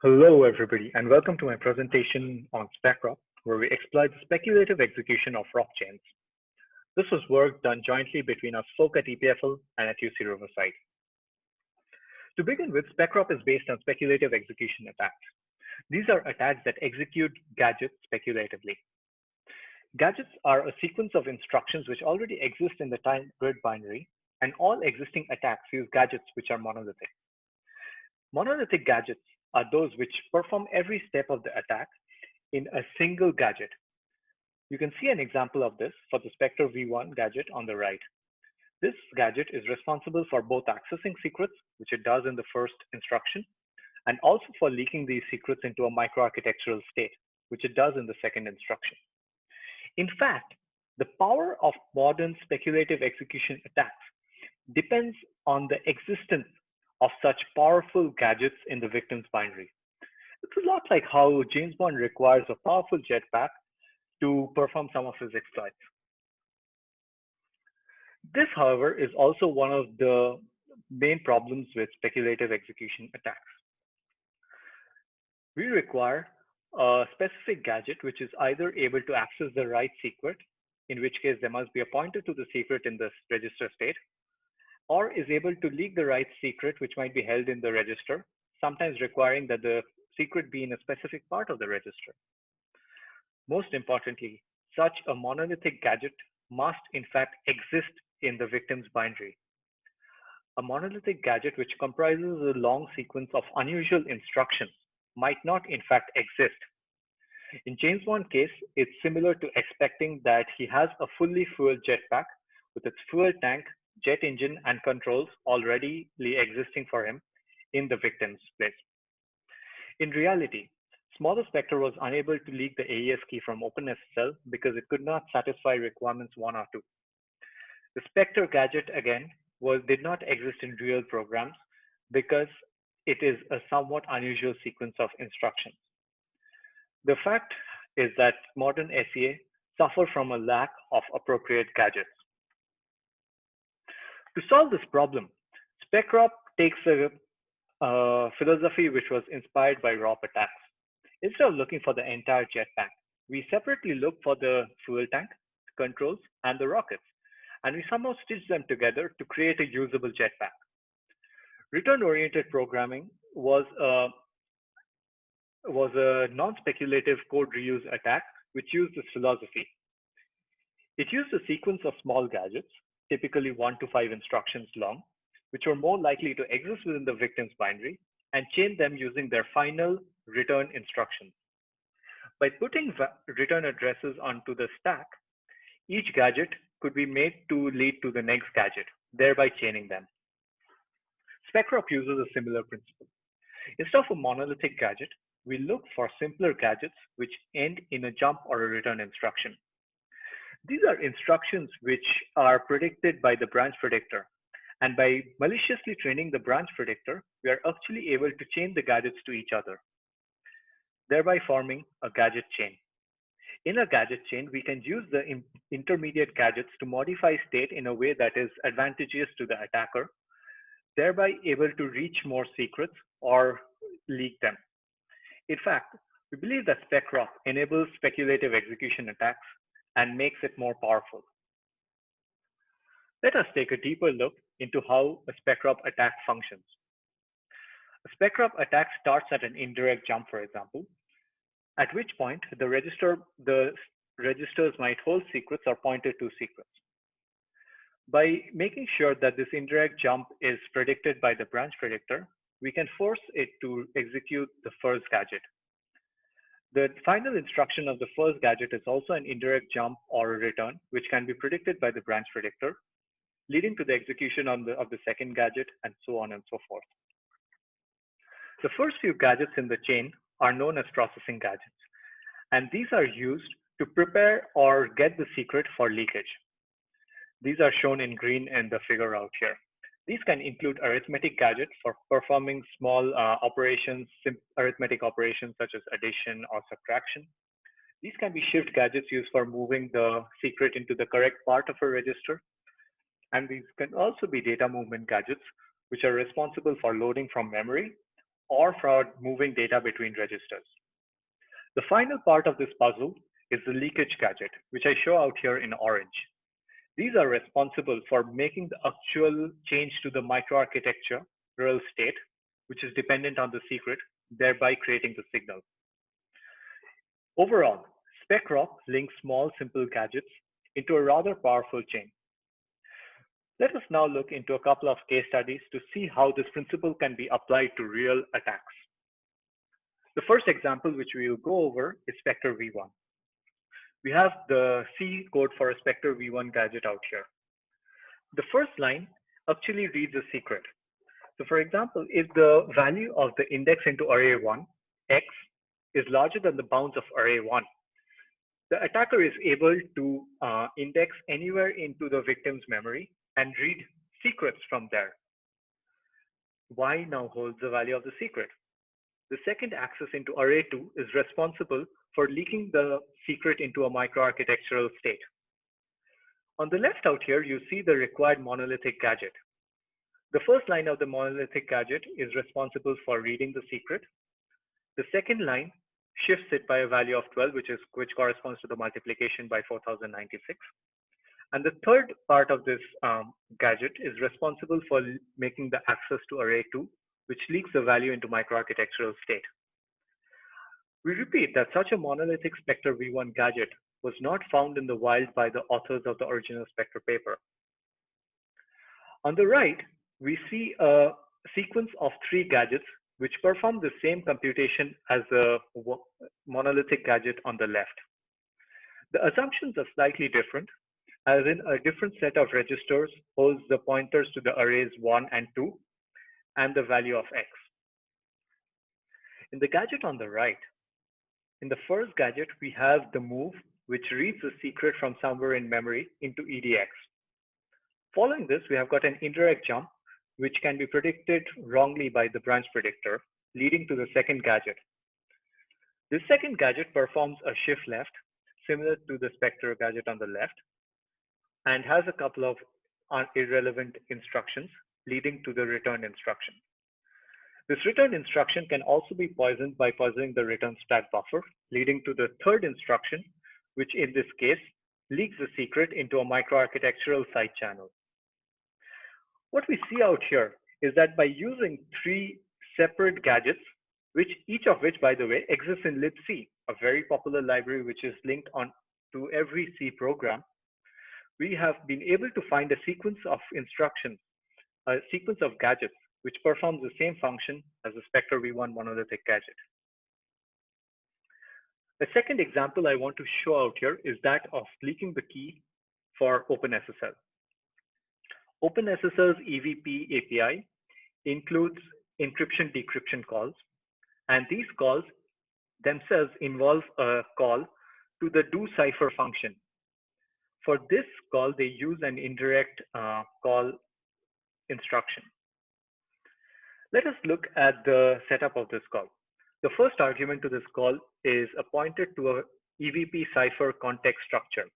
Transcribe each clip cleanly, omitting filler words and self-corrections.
Hello, everybody, and welcome to my presentation on SpecROP, where we explore the speculative execution of ROP chains. This was work done jointly between us folk at EPFL and at UC Riverside. To begin with, SpecROP is based on speculative execution attacks. These are attacks that execute gadgets speculatively. Gadgets are a sequence of instructions which already exist in the time grid binary, and all existing attacks use gadgets which are monolithic. Monolithic gadgets are those which perform every step of the attack in a single gadget. You can see an example of this for the Spectre V1 gadget on the right. This gadget is responsible for both accessing secrets, which it does in the first instruction, and also for leaking these secrets into a microarchitectural state, which it does in the second instruction. In fact, the power of modern speculative execution attacks depends on the existence of such powerful gadgets in the victim's binary. It's a lot like how James Bond requires a powerful jetpack to perform some of his exploits. This, however, is also one of the main problems with speculative execution attacks. We require a specific gadget which is either able to access the right secret, in which case there must be a pointer to the secret in the register state, or is able to leak the right secret which might be held in the register, sometimes requiring that the secret be in a specific part of the register. Most importantly, such a monolithic gadget must in fact exist in the victim's binary. A monolithic gadget which comprises a long sequence of unusual instructions might not in fact exist. In James Bond's case, it's similar to expecting that he has a fully fueled jetpack with its fuel tank, jet engine, and controls already existing for him in the victim's place. In reality, Smaller Spectre was unable to leak the AES key from OpenSSL because it could not satisfy requirements 1 or 2. The Spectre gadget, again, did not exist in real programs because it is a somewhat unusual sequence of instructions. The fact is that modern SEA suffer from a lack of appropriate gadgets. To solve this problem, SpecROP takes a philosophy which was inspired by ROP attacks. Instead of looking for the entire jetpack, we separately look for the fuel tank, controls, and the rockets, and we somehow stitch them together to create a usable jetpack. Return-oriented programming was a non-speculative code reuse attack which used this philosophy. It used a sequence of small gadgets, typically 1 to 5 instructions long, which were more likely to exist within the victim's binary, and chain them using their final return instructions. By putting return addresses onto the stack, each gadget could be made to lead to the next gadget, thereby chaining them. SpecROP uses a similar principle. Instead of a monolithic gadget, we look for simpler gadgets which end in a jump or a return instruction. These are instructions which are predicted by the branch predictor. And by maliciously training the branch predictor, we are actually able to chain the gadgets to each other, thereby forming a gadget chain. In a gadget chain, we can use the intermediate gadgets to modify state in a way that is advantageous to the attacker, thereby able to reach more secrets or leak them. In fact, we believe that SpecROP enables speculative execution attacks and makes it more powerful. Let us take a deeper look into how a SpecROP attack functions. A SpecROP attack starts at an indirect jump, for example, at which point the registers might hold secrets or pointer to secrets. By making sure that this indirect jump is predicted by the branch predictor, we can force it to execute the first gadget. The final instruction of the first gadget is also an indirect jump or a return, which can be predicted by the branch predictor, leading to the execution of the second gadget, and so on and so forth. The first few gadgets in the chain are known as processing gadgets, and these are used to prepare or get the secret for leakage. These are shown in green in the figure out here. These can include arithmetic gadgets for performing small arithmetic operations such as addition or subtraction. These can be shift gadgets used for moving the secret into the correct part of a register. And these can also be data movement gadgets, which are responsible for loading from memory or for moving data between registers. The final part of this puzzle is the leakage gadget, which I show out here in orange. These are responsible for making the actual change to the microarchitectural state, which is dependent on the secret, thereby creating the signal. Overall, SpecROP links small, simple gadgets into a rather powerful chain. Let us now look into a couple of case studies to see how this principle can be applied to real attacks. The first example which we will go over is Spectre V1. We have the C code for a Spectre V1 gadget out here. The first line actually reads a secret. So for example, if the value of the index into array 1, x, is larger than the bounds of array 1, the attacker is able to index anywhere into the victim's memory and read secrets from there. Y now holds the value of the secret. The second access into array 2 is responsible for leaking the secret into a microarchitectural state. On the left out here, you see the required monolithic gadget. The first line of the monolithic gadget is responsible for reading the secret. The second line shifts it by a value of 12, which corresponds to the multiplication by 4096. And the third part of this gadget is responsible for making the access to array 2, which leaks the value into microarchitectural state. We repeat that such a monolithic Spectre V1 gadget was not found in the wild by the authors of the original Spectre paper. On the right, we see a sequence of 3 gadgets which perform the same computation as the monolithic gadget on the left. The assumptions are slightly different, as in a different set of registers holds the pointers to the arrays 1 and 2 and the value of x. In the gadget on the right, in the first gadget, we have the move, which reads the secret from somewhere in memory into EDX. Following this, we have got an indirect jump, which can be predicted wrongly by the branch predictor, leading to the second gadget. This second gadget performs a shift left, similar to the Spectre gadget on the left, and has a couple of irrelevant instructions, leading to the return instruction. This return instruction can also be poisoned by poisoning the return stack buffer, leading to the third instruction, which in this case leaks the secret into a microarchitectural side channel. What we see out here is that by using 3 separate gadgets, each of which, by the way, exists in libc, a very popular library which is linked on to every C program, we have been able to find a sequence of instructions, a sequence of gadgets, which performs the same function as the Spectre V1 monolithic gadget. The second example I want to show out here is that of leaking the key for OpenSSL. OpenSSL's EVP API includes encryption-decryption calls, and these calls themselves involve a call to the doCipher function. For this call, they use an indirect call instruction. Let us look at the setup of this call. The first argument to this call is appointed to a EVP cipher context structure,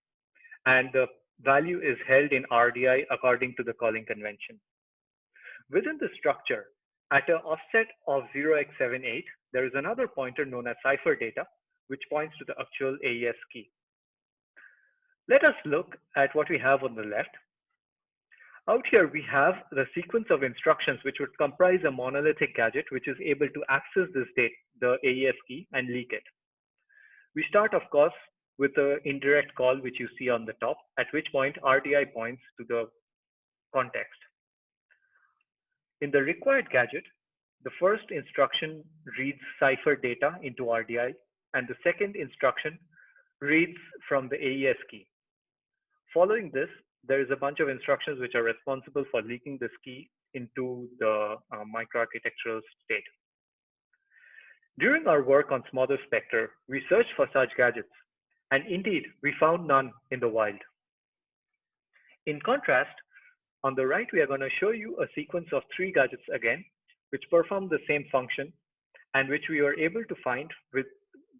and the value is held in RDI according to the calling convention. Within the structure, at an offset of 0x78, there is another pointer known as cipher data, which points to the actual AES key. Let us look at what we have on the left. Out here, we have the sequence of instructions which would comprise a monolithic gadget which is able to access this the AES key and leak it. We start, of course, with the indirect call which you see on the top, at which point RDI points to the context. In the required gadget, the first instruction reads cipher data into RDI, and the second instruction reads from the AES key. Following this, there is a bunch of instructions which are responsible for leaking this key into the microarchitectural state. During our work on Smother Spectre, we searched for such gadgets, and indeed, we found none in the wild. In contrast, on the right, we are going to show you a sequence of 3 gadgets again, which perform the same function, and which we were able to find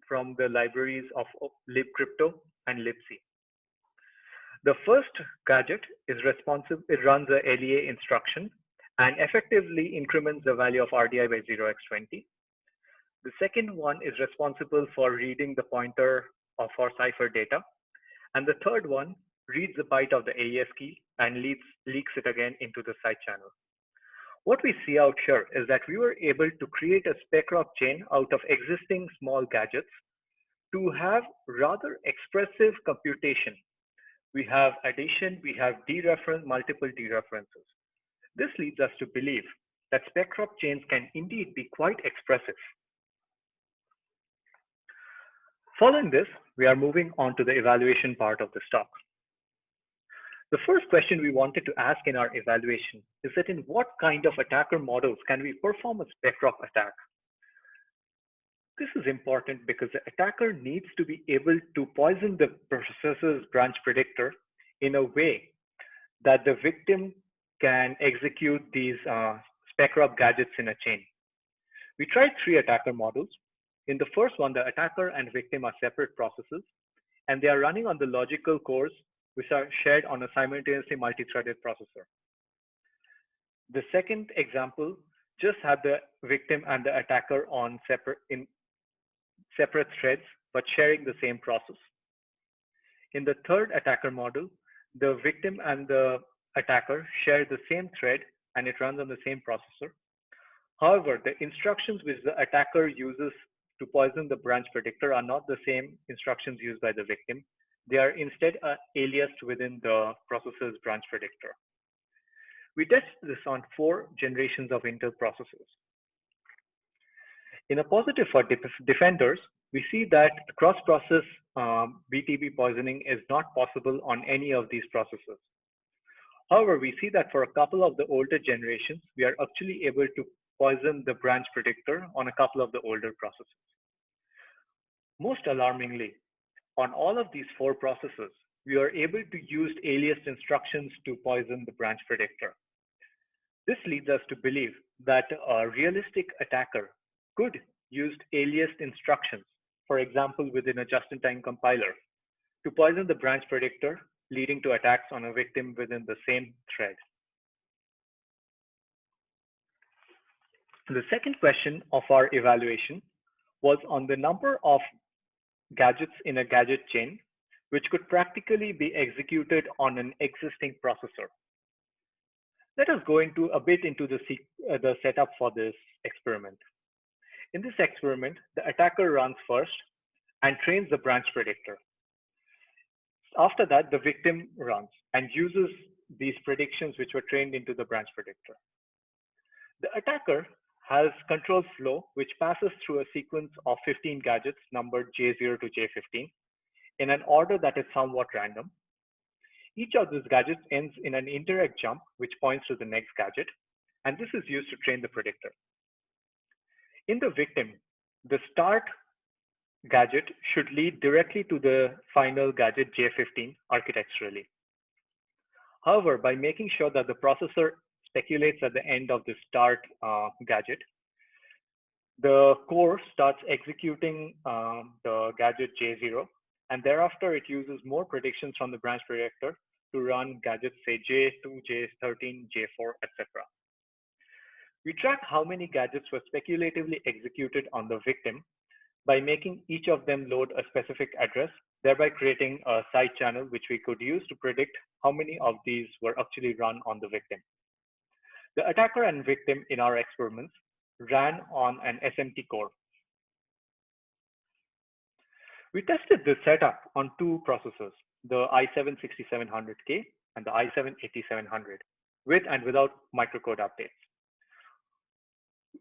from the libraries of libcrypto and libc. The first gadget is responsive, it runs a LEA instruction, and effectively increments the value of RDI by 0x20. The second one is responsible for reading the pointer of our cipher data. And the third one reads the byte of the AES key and leaks it again into the side channel. What we see out here is that we were able to create a SpecROP chain out of existing small gadgets to have rather expressive computation. We have addition, we have dereference, multiple dereferences. This leads us to believe that SpecROP chains can indeed be quite expressive. Following this, we are moving on to the evaluation part of this talk. The first question we wanted to ask in our evaluation is that in what kind of attacker models can we perform a SpecROP attack? This is important because the attacker needs to be able to poison the processor's branch predictor in a way that the victim can execute these SpecROP gadgets in a chain. We tried 3 attacker models. In the first one, the attacker and victim are separate processes, and they are running on the logical cores which are shared on a simultaneously multi-threaded processor. The second example just had the victim and the attacker on separate threads, but sharing the same process. In the third attacker model, the victim and the attacker share the same thread and it runs on the same processor. However, the instructions which the attacker uses to poison the branch predictor are not the same instructions used by the victim. They are instead aliased within the processor's branch predictor. We tested this on 4 generations of Intel processors. In a positive for defenders, we see that cross-process BTB poisoning is not possible on any of these processors. However, we see that for a couple of the older generations, we are actually able to poison the branch predictor on a couple of the older processors. Most alarmingly, on all of these 4 processors, we are able to use aliased instructions to poison the branch predictor. This leads us to believe that a realistic attacker could use aliased instructions, for example, within a just-in-time compiler, to poison the branch predictor, leading to attacks on a victim within the same thread. The second question of our evaluation was on the number of gadgets in a gadget chain, which could practically be executed on an existing processor. Let us go into a bit into the setup for this experiment. In this experiment, the attacker runs first and trains the branch predictor. After that, the victim runs and uses these predictions which were trained into the branch predictor. The attacker has control flow, which passes through a sequence of 15 gadgets numbered J0 to J15 in an order that is somewhat random. Each of these gadgets ends in an indirect jump, which points to the next gadget, and this is used to train the predictor. In the victim, the start gadget should lead directly to the final gadget J15 architecturally. However, by making sure that the processor speculates at the end of the start gadget, the core starts executing the gadget J0, and thereafter it uses more predictions from the branch predictor to run gadgets say J2, J13, J4, etc. We track how many gadgets were speculatively executed on the victim by making each of them load a specific address, thereby creating a side channel which we could use to predict how many of these were actually run on the victim. The attacker and victim in our experiments ran on an SMT core. We tested this setup on 2 processors, the i7-6700K and the i7-8700, with and without microcode updates.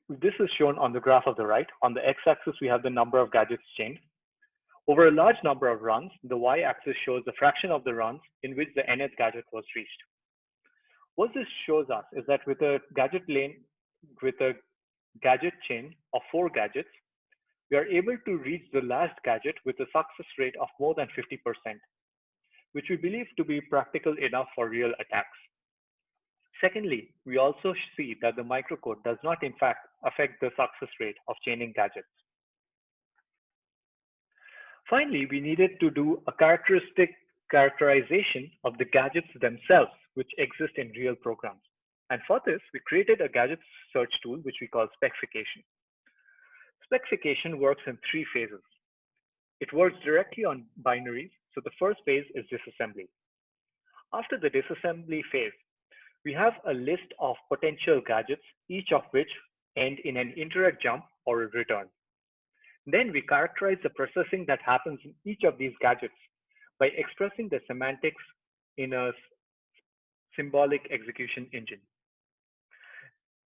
This is shown on the graph of the right. On the x-axis, we have the number of gadgets chained. Over a large number of runs, the y-axis shows the fraction of the runs in which the nth gadget was reached. What this shows us is that with a gadget chain of 4 gadgets, we are able to reach the last gadget with a success rate of more than 50%, which we believe to be practical enough for real attacks. Secondly, we also see that the microcode does not in fact affect the success rate of chaining gadgets. Finally, we needed to do a characterization of the gadgets themselves, which exist in real programs. And for this, we created a gadget search tool, which we call Specification. Specification works in three phases. It works directly on binaries, so the first phase is disassembly. After the disassembly phase, we have a list of potential gadgets, each of which end in an indirect jump or a return. Then we characterize the processing that happens in each of these gadgets by expressing the semantics in a symbolic execution engine.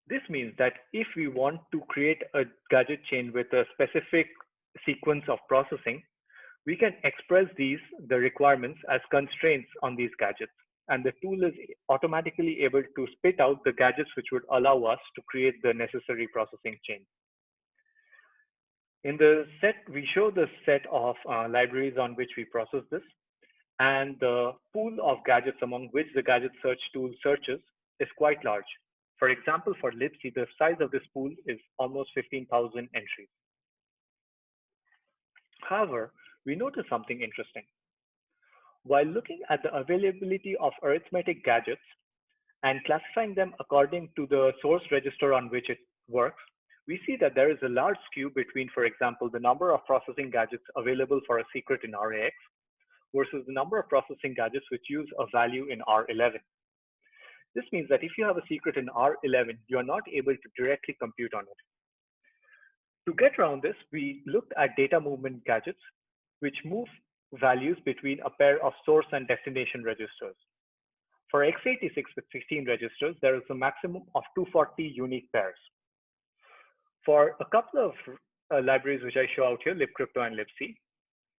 This means that if we want to create a gadget chain with a specific sequence of processing, we can express the requirements as constraints on these gadgets, and the tool is automatically able to spit out the gadgets which would allow us to create the necessary processing chain. In the set, we show the set of libraries on which we process this, and the pool of gadgets among which the gadget search tool searches is quite large. For example, for libc, the size of this pool is almost 15,000 entries. However, we notice something interesting. While looking at the availability of arithmetic gadgets and classifying them according to the source register on which it works, we see that there is a large skew between, for example, the number of processing gadgets available for a secret in RAX versus the number of processing gadgets which use a value in R11. This means that if you have a secret in R11, you are not able to directly compute on it. To get around this, we looked at data movement gadgets, which move values between a pair of source and destination registers. For x86 with 16 registers, there is a maximum of 240 unique pairs. For a couple of libraries which I show out here, libcrypto and libc,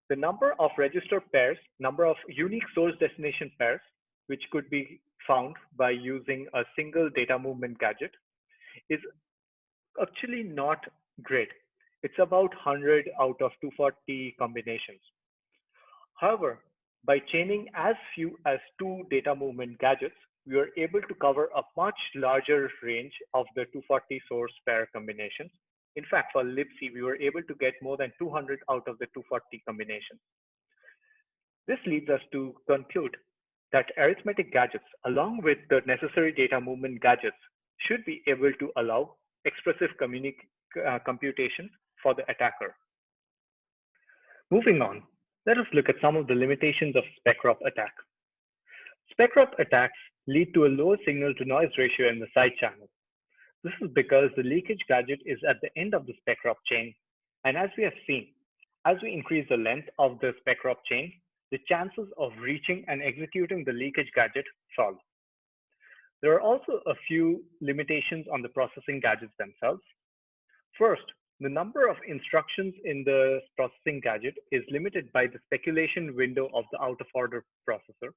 the number of register pairs, number of unique source destination pairs, which could be found by using a single data movement gadget, is actually not great. It's about 100 out of 240 combinations. However, by chaining as few as 2 data movement gadgets, we are able to cover a much larger range of the 240 source pair combinations. In fact, for libc, we were able to get more than 200 out of the 240 combinations. This leads us to conclude that arithmetic gadgets, along with the necessary data movement gadgets, should be able to allow expressive computation for the attacker. Moving on, let us look at some of the limitations of SpecROP attack. SpecROP attacks lead to a lower signal to noise ratio in the side channel. This is because the leakage gadget is at the end of the SpecROP chain, and as we have seen, as we increase the length of the SpecROP chain, the chances of reaching and executing the leakage gadget fall. There are also a few limitations on the processing gadgets themselves. First, the number of instructions in the processing gadget is limited by the speculation window of the out-of-order processor.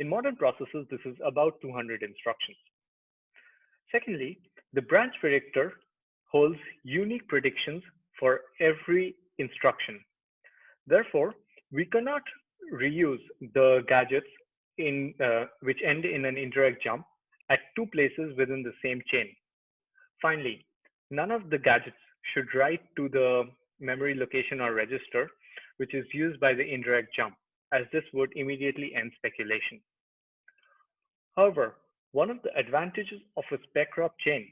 In modern processors, this is about 200 instructions. Secondly, the branch predictor holds unique predictions for every instruction. Therefore, we cannot reuse the gadgets which end in an indirect jump at 2 places within the same chain. Finally, none of the gadgets should write to the memory location or register, which is used by the indirect jump, as this would immediately end speculation. However, one of the advantages of a SpecROP chain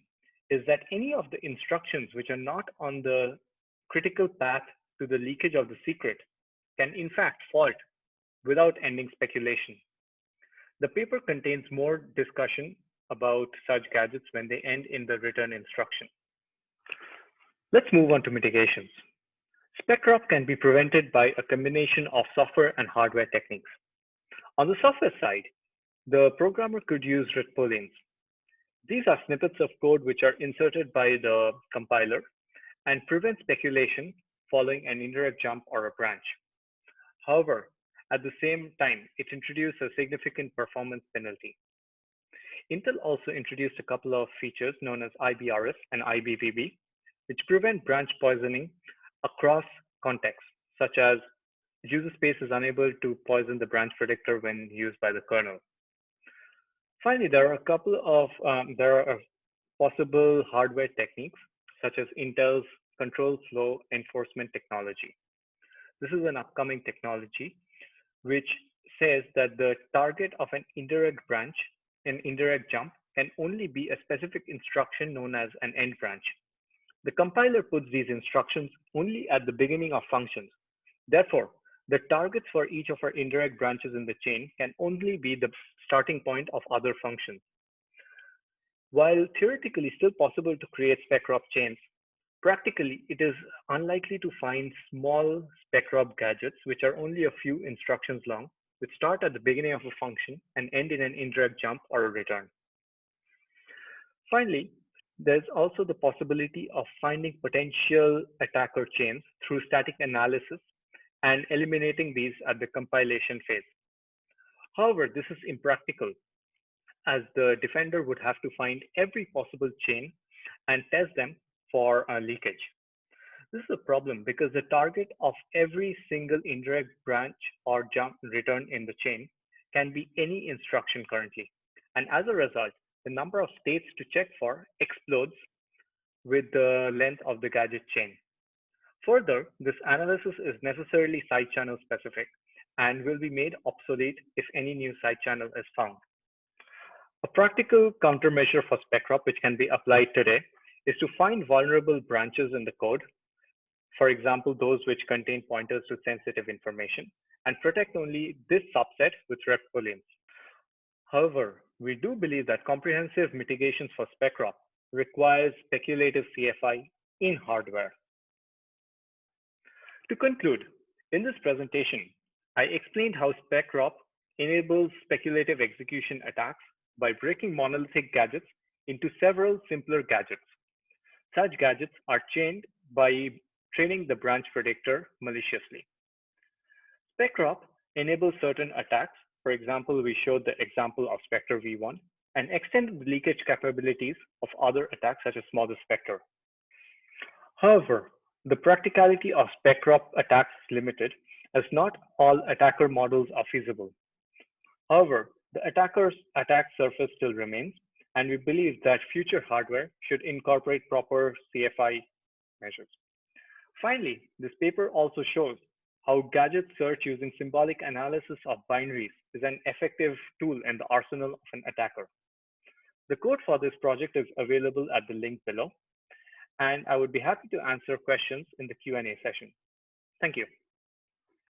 is that any of the instructions which are not on the critical path to the leakage of the secret can in fact fault without ending speculation. The paper contains more discussion about such gadgets when they end in the return instruction. Let's move on to mitigations. SpecROP can be prevented by a combination of software and hardware techniques. On the software side, the programmer could use root booleans. These are snippets of code which are inserted by the compiler and prevent speculation following an indirect jump or a branch. However, at the same time, it introduced a significant performance penalty. Intel also introduced a couple of features known as IBRS and IBVB, which prevent branch poisoning across contexts, such as user space is unable to poison the branch predictor when used by the kernel. Finally, there are a couple of possible hardware techniques, such as Intel's control flow enforcement technology. This is an upcoming technology which says that the target of an indirect branch, an indirect jump, can only be a specific instruction known as an end branch. The compiler puts these instructions only at the beginning of functions. Therefore, the targets for each of our indirect branches in the chain can only be the starting point of other functions. While theoretically still possible to create SpecROP chains, practically it is unlikely to find small SpecROP gadgets which are only a few instructions long, which start at the beginning of a function and end in an indirect jump or a return. Finally, there's also the possibility of finding potential attacker chains through static analysis and eliminating these at the compilation phase. However, this is impractical as the defender would have to find every possible chain and test them for leakage. This is a problem because the target of every single indirect branch or jump return in the chain can be any instruction currently. And as a result, the number of states to check for explodes with the length of the gadget chain. Further, this analysis is necessarily side channel specific and will be made obsolete if any new side channel is found. A practical countermeasure for SpecROP which can be applied today is to find vulnerable branches in the code, for example, those which contain pointers to sensitive information, and protect only this subset with rep booleans. However, we do believe that comprehensive mitigations for SpecROP requires speculative CFI in hardware. To conclude, in this presentation, I explained how SpecROP enables speculative execution attacks by breaking monolithic gadgets into several simpler gadgets. Such gadgets are chained by training the branch predictor maliciously. SpecROP enables certain attacks. For example, we showed the example of Spectre V1 and extend the leakage capabilities of other attacks such as Smother Spectre. However, the practicality of SpecROP attacks is limited as not all attacker models are feasible. However, the attacker's attack surface still remains, and we believe that future hardware should incorporate proper CFI measures. Finally, this paper also shows how gadget search using symbolic analysis of binaries is an effective tool in the arsenal of an attacker. The code for this project is available at the link below, and I would be happy to answer questions in the Q&A session. Thank you.